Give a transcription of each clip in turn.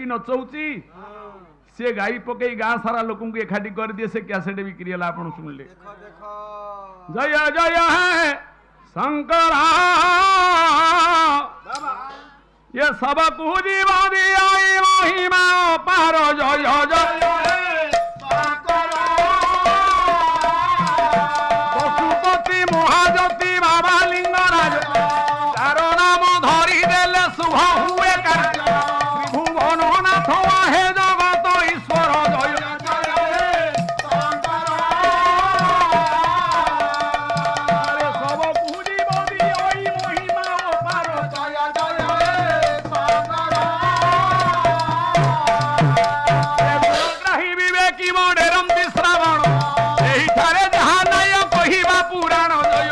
नचौची सी गाई पकई गाँ सारा लोक एकाठी कर दिए से कैसेट बिक्री है आप शुणिले जय जय है शंकर ये सब कुजीवा दिया महिमा पार जय जय पशुपति महाज्योति बाबा लिंगराज तार नाम धरी देले शुभ हुए त्रिभुवन नाथ हे जगत ईश्वर जय सब पूजिब दिय महिमा पार जय जय विवेकी मडेरंती श्रावण एठारे जहा नाय कहिबा पुराण जय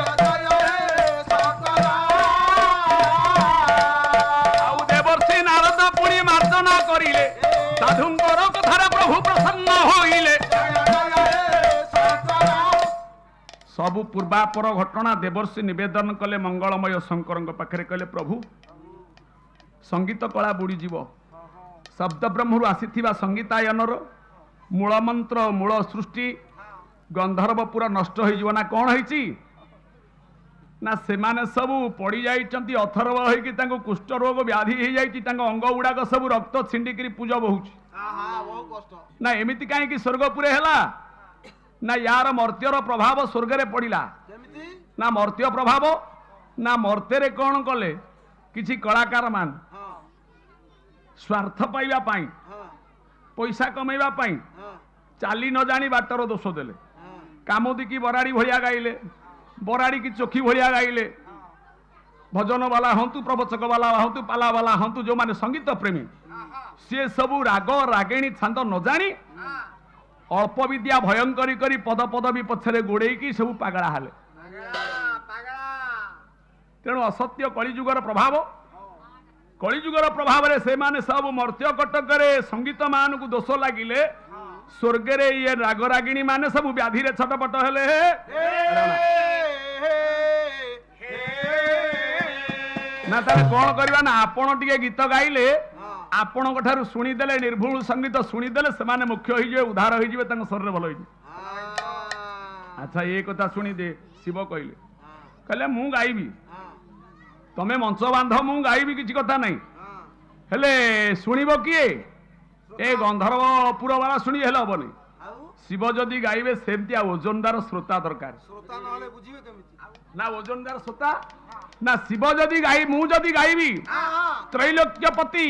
आउ देवर्षि नारद पुणी मार्जना करिले साधुंकर कथार प्रभु प्रसन्न होइले सबु पूर्वापर घटना देवर्षि निवेदन कले मंगलमय शंकर पाखे कहले प्रभु संगीत कला बुड़ी जीव शब्द ब्रह्मरु आसीथिबा संगीतायनर मूल मंत्र मूल सृष्टि गंधर्व पूरा नष्ट हो जीव ना कौन होइची ना सेमाने सबू पड़ी जाइचंती अथर्व होइकी तांको कुष्ठ रोग व्याधि हो जाइची तांको अंग गुड़ाक सब रक्त छिंडिकी पूज बहुची ना एमिति काहे कि स्वर्गपुरे हैला ना यार मर्त्यर प्रभाव स्वर्ग रे पड़िला ना मर्त्य प्रभाव ना मर्त्य कौन कले किछि कलाकार मान स्वार्थ पाइबा पाई पैसा कमेबा पाई चाली न जानी बाटर दोष देले कामोदी बराड़ी भलिया गाइले बराड़ी की चोखी भलिया गाइले भजन वाला हंतु प्रवचक वाला हंतु पाला वाला हंतु जो माने संगीत प्रेमी सी सबू राग रागिणी छांद न जानी अल्प विद्या भयंकरी करी पद पदवी पछरे गोड़ेकी सब पागला हाले तेणु असत्य कलिजुगर प्रभाव कलिजुगर प्रभाव रे से माने सब मर्त्य कटक रे संगीत मान को दोष लागिले स्वर्ग रे ये राग रागिणी माने सब व्याधि रे छटपट हेले ना तार कौन करबा ना आपण टिके गीत गाइले आपण ठारू शुणी देले निर्भुल संगीत शुणी देले से माने मुख्य होई जे उद्धार होई जिवे तंग शरीर भलो होई अच्छा ये कथा शुणी दे शिव कहले कहले मु गाइबी तमे मंच बांध मु गाइबी किछि कथा नहीं हेले शुणिबो किए ए गंधर्वपुर वाला शुणी हेले हबनी शिव जदि गाइबे सेमती ओजनदार श्रोता दरकार श्रोता नहले बुझिबे केमिति ना ओजनदार श्रोता ना शिव जदि गाई मु जदि गाइबी त्रैलोक्यपति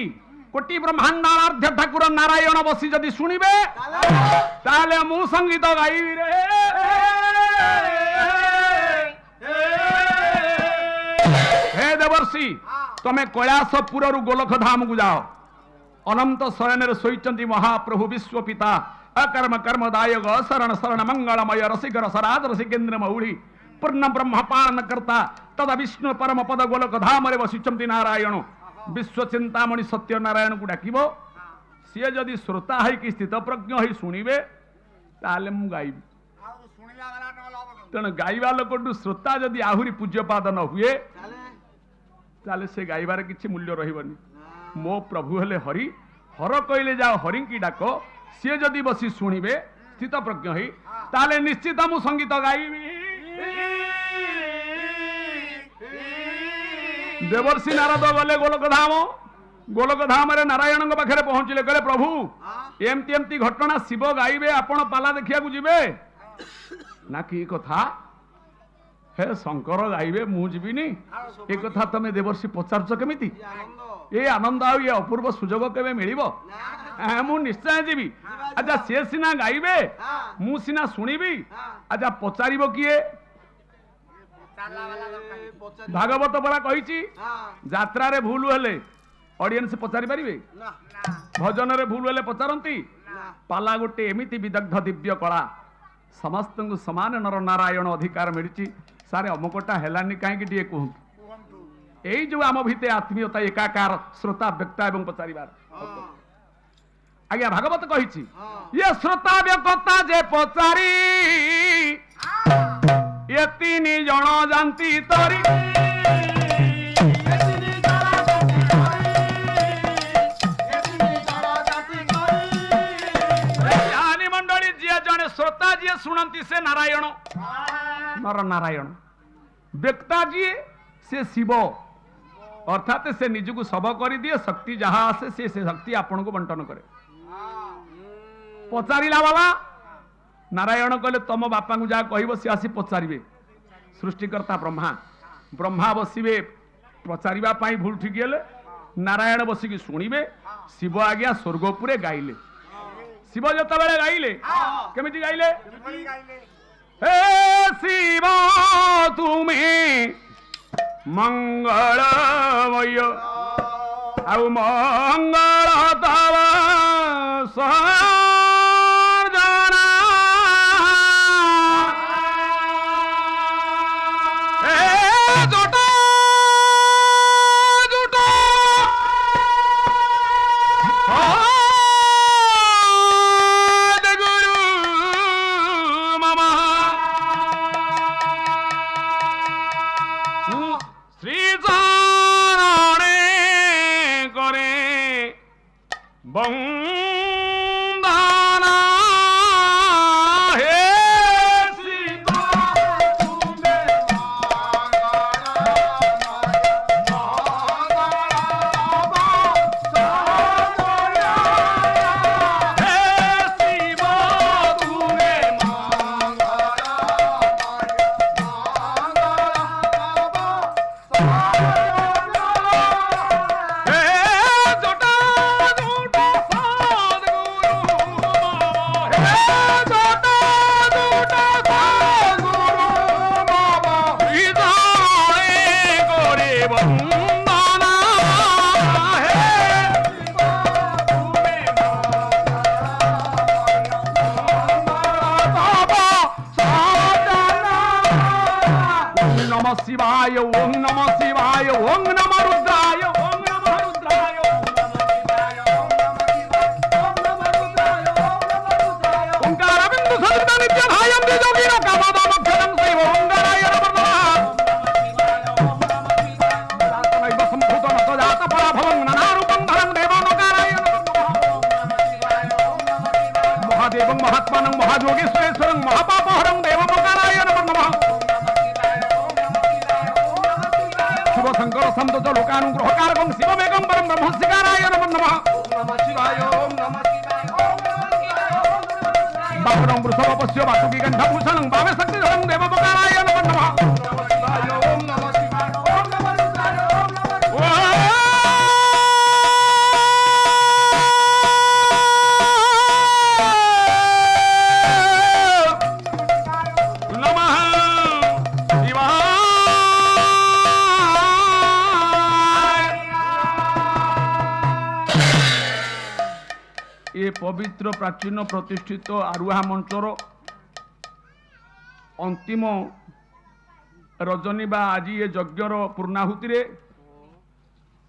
कोटि ब्रह्मांडाराध्य ठाकुर नारायण बसी जदि शुणिबे ताले मु संगीत गाइबी रे हे देवर्षि तमे कैलासपुर गोलख धाम को जाओ अनंत शयन शोचंती महाप्रभु विश्व पिता अकर्म कर्मदायक शरण शरण मंगलमय रसिक रसराज रसिकेन्द्र मौली पूर्ण ब्रह्म पालन करता तदा विष्णु परम पद गोलक धाम बसिचंती नारायण विश्व चिंतामणि सत्य नारायण को डाकिब सी जदि श्रोता है कि स्थित प्रज्ञ है शुणिबे ताले मु गाइबी तेणु गाइबा लोक श्रोता जदि आहुरी पूज्यपाद न हुए ताले से गाइबार किछि मूल्य रहिबनी मो प्रभु हेले हरि हर कहले जाओ हरि की डाक सी जदि बसी शुणिबे स्थित प्रज्ञ है ताले निश्चित मु संगीत गाइबी देवर्षि नारद गले गोलक धाम रे नारायण पाखे पहुंचले कहले प्रभु एमती एमती घटना शिव गाइबे आपण पाला देखिया जिबे ना कि कथा हे शंकर गाइबे मु जीविनी ए कथा तमे देवर्षि पचारछ केमिति ए आनंद आ ये अपूर्व सुजोग केबे मिलिबो मु निश्चय जीवी अच्छा से सिना गाइबे मु सिना सुनिबी अच्छा पचारिबो किए भागवत बड़ा कही यात्रा रे भूल हेले ऑडियंस पचारि पारिबे भजन रे भूल हेले पचारंती पाला गोटे एमिति विदग्ध दिव्य कला समस्त को समान नर नारायण अधिकार मिली सारे अमुकटा हेलानी कहीं टे कहतु यही जो आम भितर आत्मीयता एकाकार श्रोता व्यक्ता एवं पचारिबार आज्ञा भागवत कही ये श्रोता व्यक्ता जे पचारी ये तीन जन जानती तरी नारायण नर नारायण व्यक्ता जी से शिव अर्थात से निजक सब कर दिए शक्ति जहाँ आसे से शक्ति आपण को बंटन करे पचारिला वाला नारायण कहले तुम बापा को जहाँ कह सी आसी पचारे सृष्टिकर्ता ब्रह्मा ब्रह्मा बसवे पचारिबा पाई भूल ठीक गले नारायण बसिकी शुणिबे शिव आज्ञा स्वर्गपुरे गाइले शिव जत बेले गाइले केमिति गाइले हे शिव तुम्हें मंगलमय आउ मंगल तव सर्जना जोटा जोटा गुरु मामा श्री चरणे करे बंदना हे सीता तुम्हें हे शिव तुम्हें शिवाय ओम नमः शिवाय ओम नमः रुद्राय ओम नमः रुद्राय ओंकार बिंदु सदित नित्य भायं जोगिनो कामदा मक्षरं शिव ओंकाराय नमः सातनैव संभूत न सजात पराभवं नानारूपं धरं देवानकाराय नमः महादेवं महात्मानं महायोगेश्वरेश्वरं महापापहरं देवमकाराय नमः शंकर संत लोकानुग्रह कारकं शिवमेकं परं ब्रह्मस्यकाराय नमः नमः शिवाय ओम नमः शिवाय ओम बाहुरं वृषभ पश्य वासुकी गंधभूषणं भावे शक्तिधरं देवमकाराय नमः नमः शिवाय ओम नमः शिवाय ओम नमः शिवाय ओम नमः शिवाय ये पवित्र प्राचीन प्रतिष्ठित आरुहा मंचर अंतिम रजनी बा आज ये यज्ञर पूर्णाहुति रे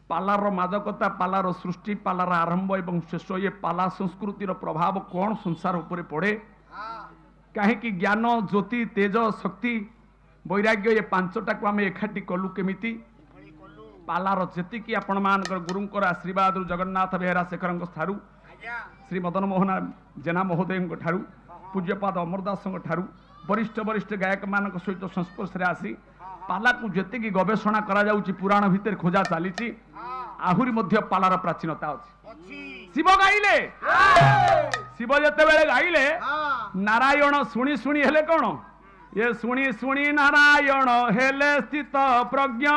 पालार मादकता पालार सृष्टि पालार आरंभ एवं शेष ये पाला संस्कृतिर प्रभाव कौन संसार उपरे पड़े कहीं ज्ञान ज्योति तेज शक्ति वैराग्य ये पांचटा को आम एकाठी कलु केमिति पालार जेतिकी आपण मानकर गुरुंकर आशीर्वाद जगन्नाथ बेहरा शेखर ठारू श्री मदन मोहन जेना महोदय ठारू पूज्यपाद अमरदास ठारू वरिष्ठ वरिष्ठ गायक मान सहित संस्पर्श आसी पाला को जेतिकी गवेषणा करा जाउची पुराण भितर खोजा चली आहुरी मध्य पालार प्राचीनता अच्छी शिव गाइले शिव जते बेले गाइले नारायण शुणी शुणी हेले कौन ये शुणी शुणी नारायण हेले स्थित प्रज्ञ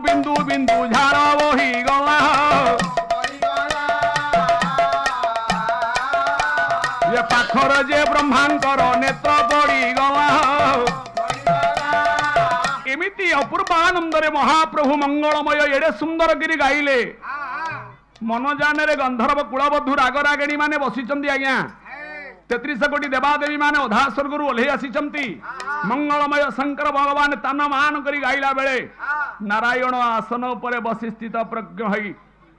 बिंदु बिंदु झाड़ बही गला ये पाखर जे ब्रह्मांकर नेत्र पड़ी गला एमिति अपूर्वानंदरे महाप्रभु मंगलमय एडे सुंदर गिरी गाइले मन जाने गंधर्व कुलबधु रागरागिणी माने बसिचंदी आज्ञा 33 कोटी देवादेवी माने अधा स्वर्गरु ओल्हे आसीचंती मंगलमय शंकर भगवान तान मान करी गाइला बेले नारायण आसन उपरे बसी स्थित प्रज्ञ हई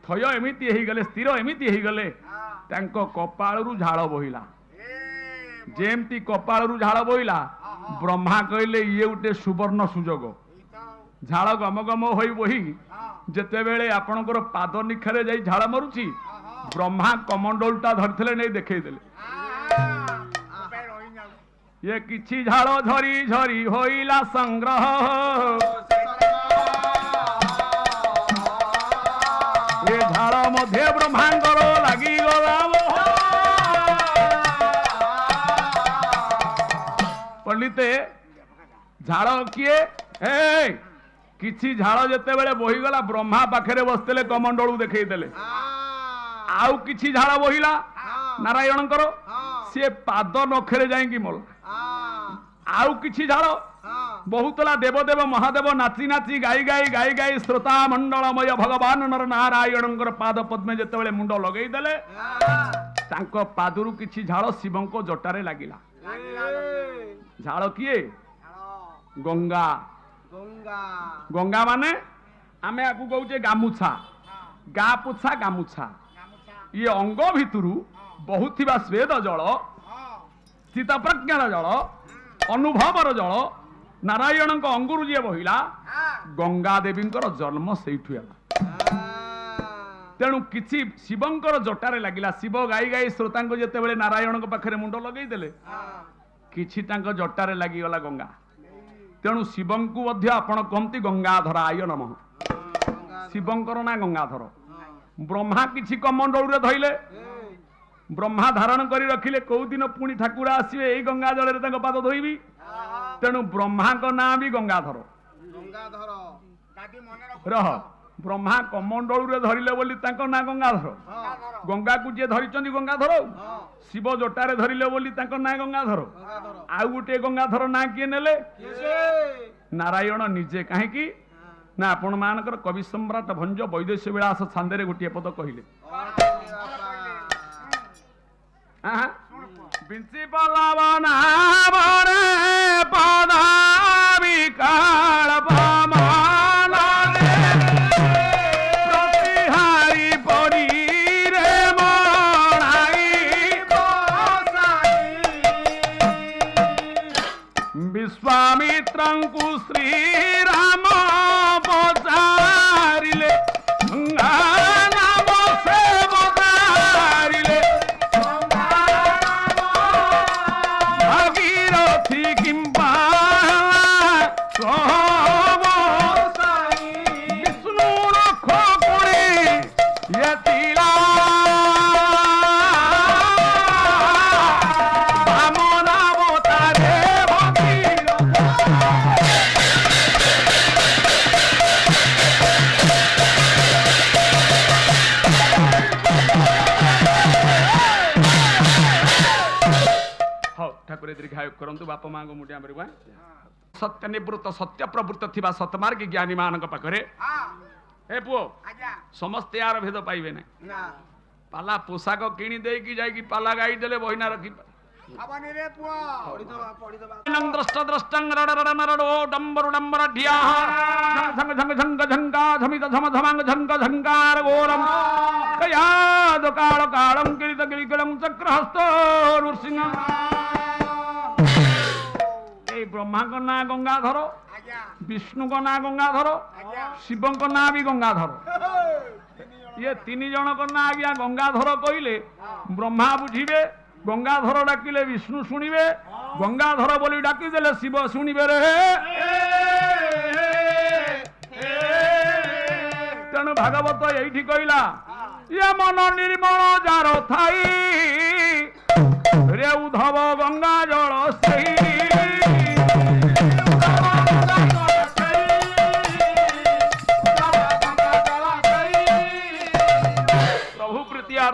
थय एमिति हेई गले स्थिर एमिति हेई गले तांको कपाळरू झाळ बहिला जेमती कपाळरू झाड़ बोइला ब्रह्मा कहले ये गोटे सुवर्ण सुजोग झाड़ गम गम होई बोही जेतेबेले आपणकर पाद निखरे जाई झाड़ मरुची ब्रह्मा कमंडलटा धरथिले नहीं देखै देले ये किछि झाड़ झरी झरी होइला संग्रह ये झाड़ मध्य ब्रह्मांकर लागी गला पंडिते झाड़ किए ए किछि झाड़ जेते बेले बोही गला ब्रह्मा पाखरे बसतेले कमंडलू देखै देले आउ किछि झाड़ बोहिला नारायणकर से पाद नखरे जाईकी मोल आउ किछि झाड़ बहुतला देवदेव महादेव नाची नाची गाई गाई गाई गाई श्रोता मंडलमय भगवान नर नारायणकर पाद पद्मे जेतेबेले मुंड लगेई देले तांको पादरू किछि झाड़ शिवंको जटारे लागिला झाड़ किए गंगा गंगा माने आमे आकु कहूचे गामुछा गा पुछा गामुछा ये अंग भितरू बहुथिबा स्वेद जल स्थित प्रज्ञार जल अनुभवर जल नारायण अंगुरु जी बहिला गंगा देवी जन्म से तेणु किछि शिवंकर जटारे लगिला शिव गाई गाई श्रोता जिते नारायण पाखे मुंड लगे देले किछि तांको जटारे लागिगला गंगा तेणु शिवं को आपण कहती गंगाधर आय नमः शिवंकर ना गंगाधर ब्रह्मा किछि कमंडल धइले ब्रह्मा धारण करी रखिले कौ दिन पुणी ठाकुर आसवे यही गंगा जल पाद धोइबी तेणु ब्रह्मा को ना भी गंगाधर रह ब्रह्मा कमंडल धरिले बोली तांको ना गंगाधर गंगा को जे धरिचंदी गंगाधर शिव जटारे धरिले बोली तांको ना गंगाधर आउ गोटे गंगाधर ना किए नेले नारायण निजे कहीं ना आपण मानकर कवि सम्राट भंज वैदेश्य विलास छांदे गोटे पद कहले बिंसी पलावना बरे पदा विकाल पमाना प्रतिहारी पड़ी रे मनाई विश्वामित्रंकु श्री राम पचारिले करंतु बापा मां को मुडिया मरवा सत्य निवृत्त सत्य प्रवृत्त थिबा सतमार्गी ज्ञानी मानक पाखरे ए पुओ समस्त यार भेद पाइबे ना पाला पोशाक किणी दे की जाई की पाला गाई देले बहिना रखी हवनी रे पुओ पड़ी दबा द्रष्ट द्रष्टंग रडरडो डंबर डंबर ढिया झंग झंग झंग झंगा झमित झम झमांग झंग झंकार गोरम कया दो काल कालम किरित किरिकलम चक्रहस्त नृसिंह ब्रह्मा को ना गंगाधर विष्णु को ना गंगाधर शिव को ना भी गंगाधर ये तीन जन को ना आज्ञा गंगाधर कहले ब्रह्मा बुझीबे गंगाधर डाकिले विष्णु शुणिबे गंगाधर बोली डाकिदेले शिव शुणिबे रे तेणु भागवत यही कहला ये मन निर्मल जार थाई रे उद्धव गंगा जल सही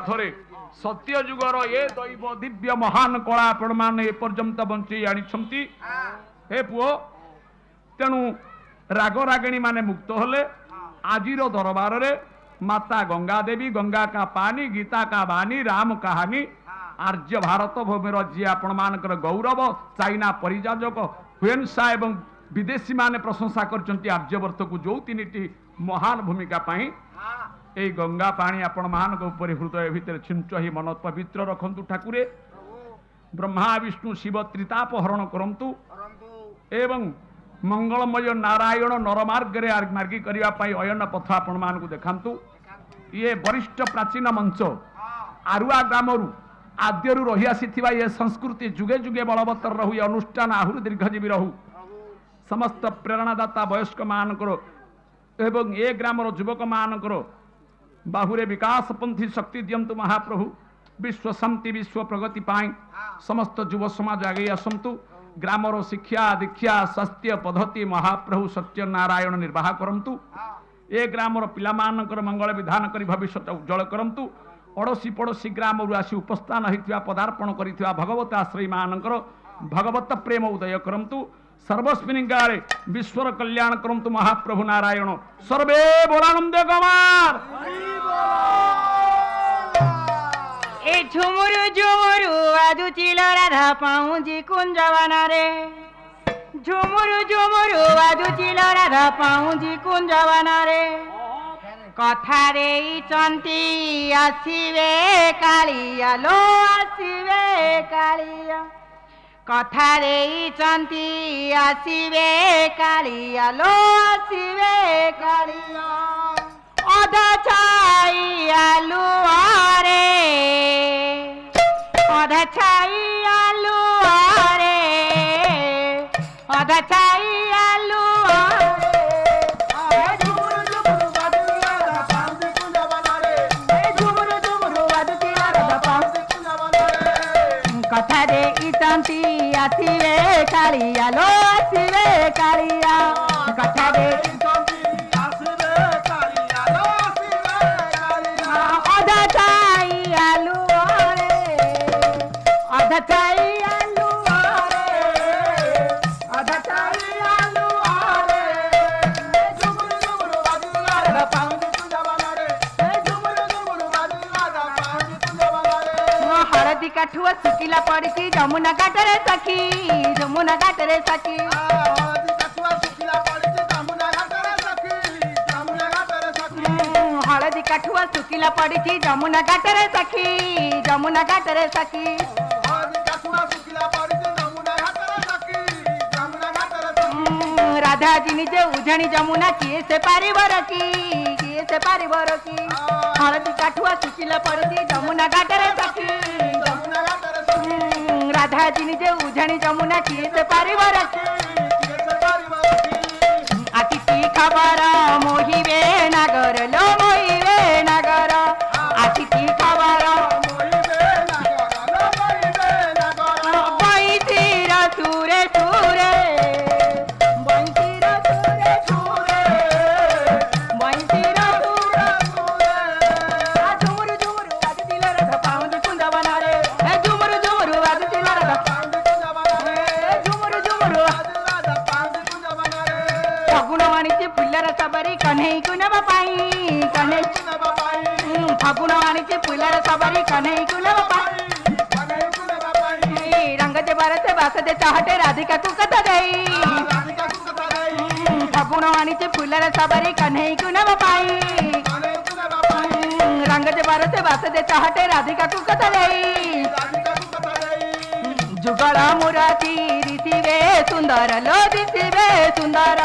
थे सत्य जुगर ये दैव दिव्य महान कला आपण माने ए पर्यंत बंची आनी हे पुओ तेणु राग रागिणी माने मुक्त होले आजिर दरबार रे माता गंगा देवी गंगा का पानी गीता का बानी राम कहानी आर्य भारत भूमिर जी आपण मानकर गौरव चाइना परिजाजक हुएनसा एवं विदेशी माने प्रशंसा करचंती आर्यवर्त को जो तीन महान भूमिका पाई ए गंगा पानी आपण मान ऊपर हृदय भितर छिंच ही मन पवित्र रखंतु ठाकुरे ब्रह्मा विष्णु शिव त्रिताप हरण करंतु କରନ୍ତୁ एवं मंगलमय नारायण नरमार्गे मार्गी करने अयन पथ आपण मानक देखांतु ये वरिष्ठ प्राचीन मंच आरुआ ग्रामरु आद्यरु रही आसीथिबा ये संस्कृति जुगे जुगे बलवत्तर रहु ये अनुष्ठान आहुरी दीर्घजीवी रहु समस्त प्रेरणादाता वयस्क मानकर एवं ए ग्रामर युवक मानकर बाहुरे विकासपंथी शक्ति दियंतु महाप्रभु विश्व शांति विश्व प्रगति पाई समस्त युव समाज आगे आसंतु ग्रामर शिक्षा दीक्षा स्वास्थ्य पद्धति महाप्रभु सत्यनारायण निर्वाह करंतु ए ग्रामर पिलामानकर मंगल विधान करी भविष्य उज्जवल करंतु अड़ोसी पड़ोसी ग्रामरु आसी उपस्थान होइतिबा पदार्पण करितिबा भगवत आश्रयी मानकर भगवत प्रेम उदय करंतु सर्वस्मिन् काले विश्वर कल्याण करंतु महाप्रभु नारायण सर्वे बोलानंद कुमार ए झुमुरु झुमुरु वादुचिल राधा पाउजी कुंजवना रे झुमुरु झुमुरु वादुचिल राधा पाउजी कुंजवना रे कथा देइचंती आसीबे कालिया लो आसीबे कालिया कथा देइचंती आसीबे कालिया लो आसीबे कालिया अधा छाई आलू आरे अधा छाई आलू आरे अधा छाई आलू कथा दे इतंती आसीबे कालिया लो आसीबे कालिया कथा दे अधा छाई आलू रे अधा छाई आलू रे अधा छाई आलू रे झुमुरु झुमुरु बाजुला रे पाउंडी कुंजवना रे झुमुरु झुमुरु बाजुला रे पाउंडी कुंजवना रे हळदी काठुआ सुकिला पड़िची जमुना घाटरे सखी जमुना घाटरे सखी हळदी काठुआ सुकिला पड़िची जमुना घाटरे सखी जमुना घाटरे सखी हळदी काठुआ सुकिला पड़िची जमुना घाटरे सखी जमुना घाटरे सखी हळदी काठुआ सुकिला पड़िची जमुना घाटरे सखी जमुना घाटरे सखी राधा जी निजे उजणी जमुना किए से पारिबर की हळदी काठुआ सुकिला पड़िची जमुना घाटरे सखी जमुना घाटरे सखी राधा जी निजे उजणी जमुना किए से पारिबर की आतिथी खबर मोहिबे नागर लो मोहिबे नागर आतिथी खबर बैठीर सुरे सुरे बैठीर सुरे सुरे बैठीर सुरे सुरे झुमुरु झुमुरु वाजतिल राधा पाउंडी कुंजवना रे झुमुरु झुमुरु वाजतिल राधा पाउंडी कुंजवना रे झुमुरु झुमुरु राधा पाउंडी कुंजवना रे फगुणवाणीचे फुल्लर सबरी कन्हई कुनब पाई कन्हई कुनब पाई फगुणवाणीचे फुल्लर सबरी कन्हई कुनब पाई कन्हई कुनब पाई रंगचे बरसे वासदे चाहते राधिका तू कथा देई राधिका तू कथा देई फगुणवाणीचे फुल्लर सबरी कन्हई कुनब पाई कन्हई कुनब पाई रंगचे बरसे वासदे चाहते राधिका तू कथा देई राधिका तू कथा देई जुगल मुराती दिसिबे सुंदर लो दिसिबे सुंदर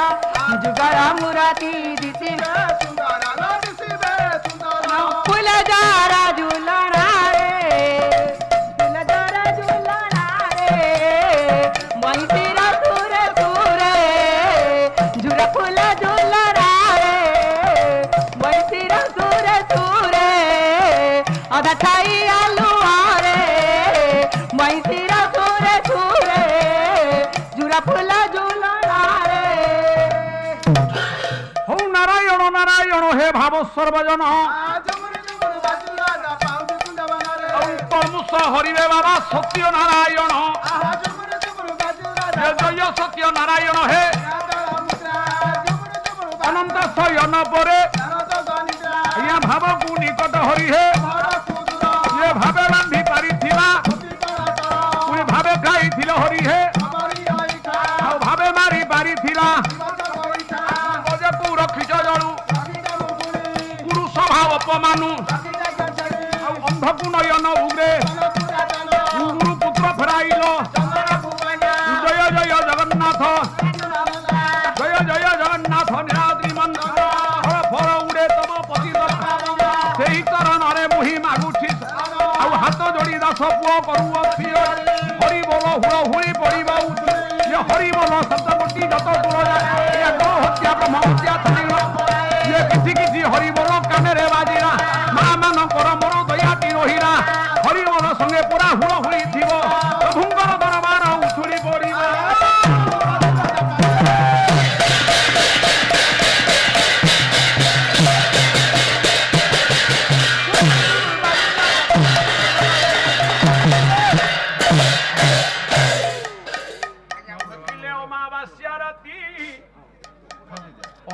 जुगल मुराती दिसिबे सुंदर लो दिसिबे सुंदर फूल जारा झुलना रे फूल जारा झुलना रे बैठीर सुरे सुरे झुरा फूल झुलना रे बैठीर सुरे सुरे अधा छाई आलू रे बैठीर सुरे सुरे झुरा फूल झुलना रे हौ नारायण नारायण हे भाव सर्वजन परमुष हरिवे बाबा सत्य नारायण जय सत्य नारायण हे अनंत शयन परे या भाव को निकट हरि हे ये भावे बांधी पारिथिला पुणी भावे खाई हरि हे भावे मारी पारिथिला गजपुर खिच जड़ू पुरुष भाव अपमानु अंधकु नयन उग्रे गुरु पुत्र फेराई ଦାସ ପୁଅ କରୁଅଛି ହରି ବୋଲ ହୁଳ ହୁଳି ପଡ଼ିବ ଇଏ ହରି ବୋଲ ଶବ୍ଦ ଗୋଟି ଯତ ଦୂର ଇଏ ଗୋ ହତ୍ୟା ବ୍ରହ୍ମ ହତ୍ୟା ଥରିଲ ଇଏ କିଛି କିଛି ହରି ବୋଲ କାନରେ ବାଜିଲା ମା ମାନଙ୍କର ମୋର ଦୟାଟି ରହିଲା ହରି ବୋଲ ସଙ୍ଗେ ପୁରା ହୁଳ ହୁଳି ଥିବ ପ୍ରଭୁଙ୍କର ଦରବାର ଉଛୁଳି ପଡ଼ିବ।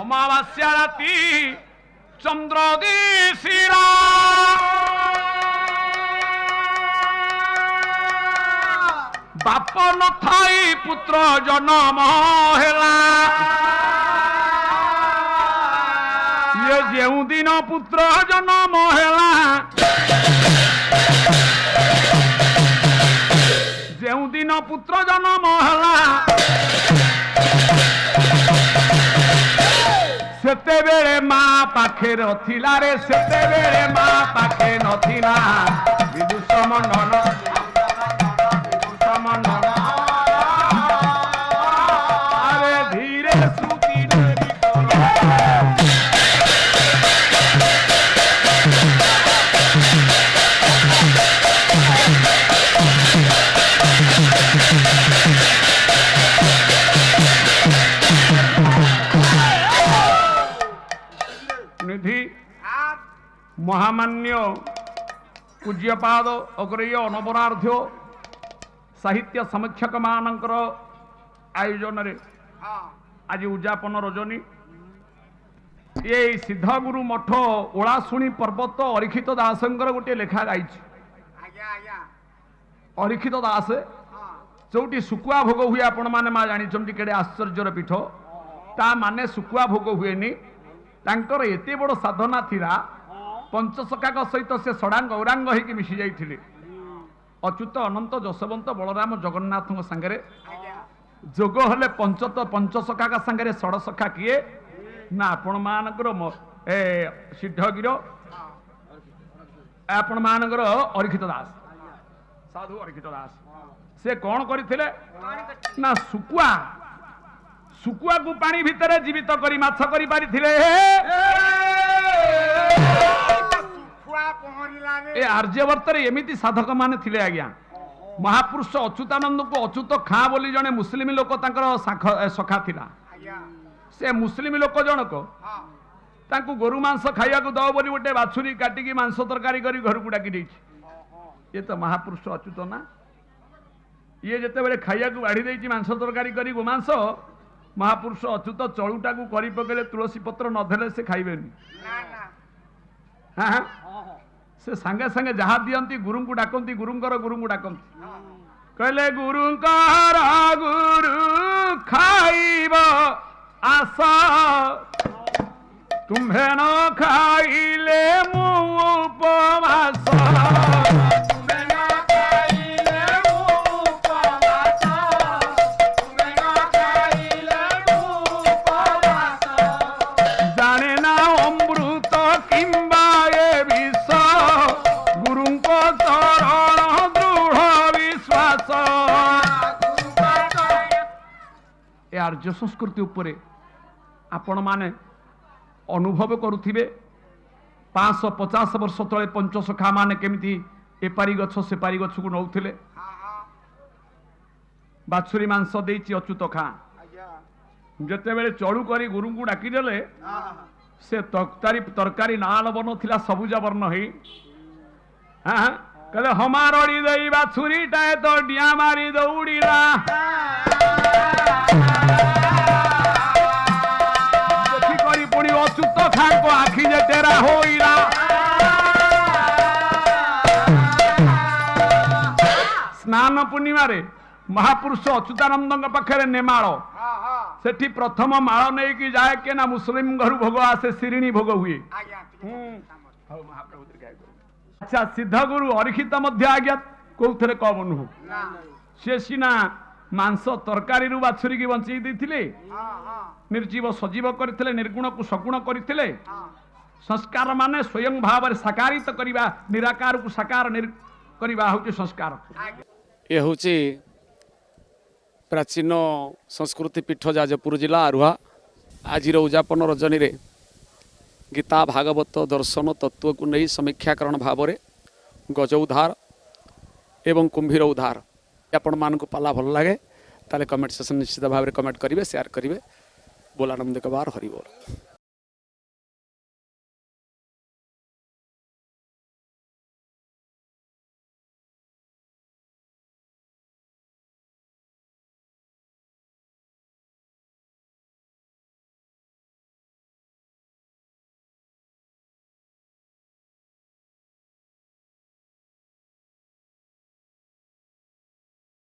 অমাবাস্যা রাতি চন্দ্র দিশিলা বাপ নথাই পুত্র জন্ম হেলা ইয়ে যেদিন পুত্র জন্ম হেলা যেদিন পুত্র জন্ম হেলা সেতেবেলে মা পাখে নথিলা রে সেতেবেলে মা পাখে নথিলা বিদুষ মন্ডল বিদুষ মন্ডল আরে ধীরে শ্রুতি निधि महामान्य पूज्यपाद अग्रय अनवरार्ध्य साहित्य समीक्षक मानकर आयोजन रे आज उद्यापन रजनी ये सिद्धगुरु मठ ओलाशुणी पर्वत अरिखित दासंकर गोटे लेखा गाई अरिखित दास जोटी सुकुआ भोग हुए आपण माने मा जानी केड़े आश्चर्यर पीठ ता माने सुकुआ भोग हुएनी तांकर एते बड़ साधना थिला पंचसखा सहित से सड़ांग गौरांग होइकी मिसी जाइथिले अच्युत अनंत जशवंत बलराम जगन्नाथ संगे जोग हले पंचसखा संगे षड़सखा किए ना आपण मानकर सिद्धगिर आपण मानकर अरिखित दास साधु अरिखित दास से कौन करथिले ना सुकुआ को पानी भितर जीवित करी माछ करी पारिथिले ए आर्यवर्त रे एमिति साधक माने थिले आज्ञा महापुरुष अच्युतानंद को अच्युत खाँ बोली जने मुस्लिम लोक तांकर सखा थिला से मुस्लिम लोक जनक तांकु गोरु मांस खाइया को दो बोली गोटे बाछुरी काटिकी मांस तरकारी करी घर को डाकी देछि ये तो महापुरुष अच्युत ना ये जेते बेले खाइया को बाढ़ी देछि मांस तरकारी करी गोमांस महापुरुष अच्युत चलुटा को करी पकेले तुलसी पत्र न धेले से खाइबेनी हाँ से संगे संगे जहाँ दियंती गुरु को डाकंती गुरुंकर गुरु को डाकंती कहले गुरुंकर गुरु खाइब आस तुम्हें न खाइले मु उपवास आर्य संस्कृति उपरे आपण माने अनुभव करुथिबे 550 वर्ष तले पंचसखा माने केमिति एपारी गछ सेपारी गछ को नौथिले बाछुरी मांस देछि अच्युत खा जते बेले चळू करी गुरु को डाकी देले से तरकारी नाल बनथिला सबुज वर्ण हेई हां कहले हमारड़ी देई बाछुरी टाए तो डिया मारी दौड़ीला अच्युत खान को आखि जे तेरा होइला स्नान पूर्णिमा रे महापुरुष अच्युतानंद पाखे नेमाल सेठी प्रथम माल नहीं कि जाए के ना मुस्लिम घर भोग आसे शिरिणी भोग हुए अच्छा सिद्धगुरु अरिखित मध्य आज्ञा कौथे कम नुह से सीना मांस तरकारी बाछुरी की बंचई देथिले निर्जीव सजीव करथिले निर्गुण को सगुण करथिले संस्कार माने स्वयं भाव साकारित करिबा निराकार को साकार କରିବା ହେଉଛି ସଂସ୍କାର। ଏ ହେଉଛି ପ୍ରାଚୀନ ସଂସ୍କୃତି ପୀଠ ଯାଜପୁର ଜିଲ୍ଲା ଆରୁହା। ଆଜିର ଉଯାପନ ରଜନୀରେ ଗୀତା ଭାଗବତ ଦର୍ଶନ ତତ୍ତ୍ୱକୁ ନେଇ ସମୀକ୍ଷାକରଣ ଭାବରେ ଗଜ ଉଦ୍ଧାର ଏବଂ କୁମ୍ଭୀର ଉଦ୍ଧାର ଆପଣମାନଙ୍କୁ ପାଲା ଭଲ ଲାଗେ ତାହେଲେ କମେଣ୍ଟ ସେକ୍ସନ୍ ନିଶ୍ଚିତ ଭାବରେ କମେଣ୍ଟ କରିବେ, ସେୟାର କରିବେ। ବୋଲ ଆନନ୍ଦ କବାର ହରିବୋଲ।